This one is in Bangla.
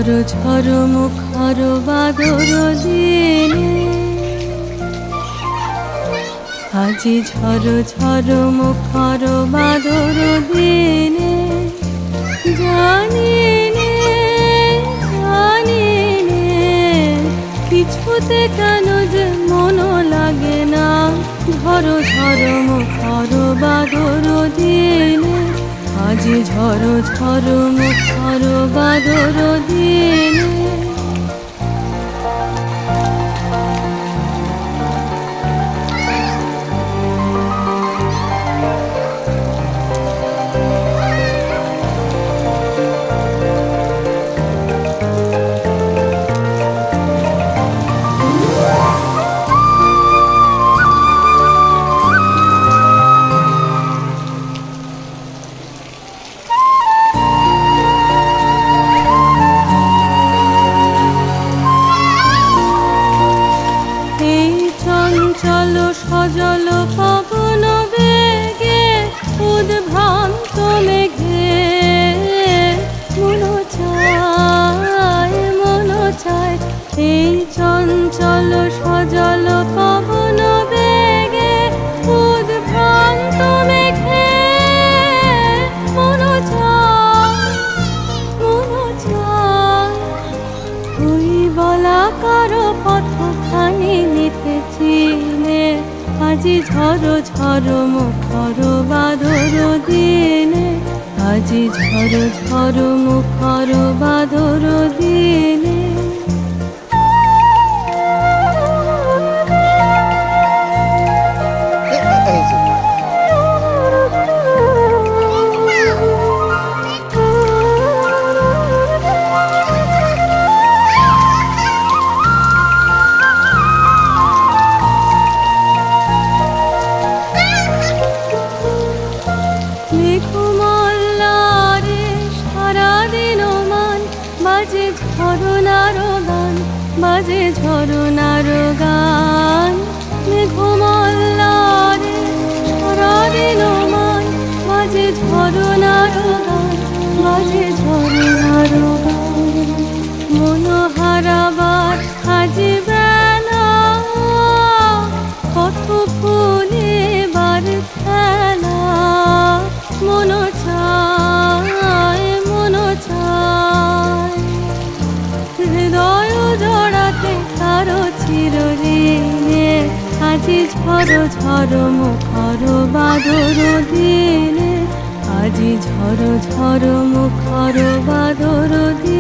ঝড় ঝড় মুখর বাদর দিনে, আজি ঝড় ঝড় মুখর বাদর দিনে, জানি নে কিছুতে কেন যে মন লাগে না। ঝড় ঝড় মুখর বাদর দিনে, আজি ঝড় ঝড় মুখর বাদর দিনে। চঞ্চল সজল পবন বেগে, উদ্ভ্রান্ত মেঘে মন চায়। এই চঞ্চল সজল পবন বেগে, উদ্ভ্রান্ত মেঘে মন চায়। ওই বলাকার পথখানি নিতেছি নে, আজি ঝড় ঝড় মুখর বাদর দিনে, আজি ঝড় ঝড় মুখর বাদর দিনে। মেঘমল্লারে সারাদিন মান বাজে ঝরনার গান, বাজে ঝরনার গান। মেঘমল্লারে সারাদিন মান বাজে ঝরনার গান, বাজে ঝরনার গান। মন হারাবার আজি বেলা, কত ফুলে বার খেলা। মন চায় হৃদয় জড়াতে কারো চিরঋণে, আজি ঝড় ঝড় মুখর বাদর দিনে, আজি ঝড় ঝড় মুখর বাদর দিনে।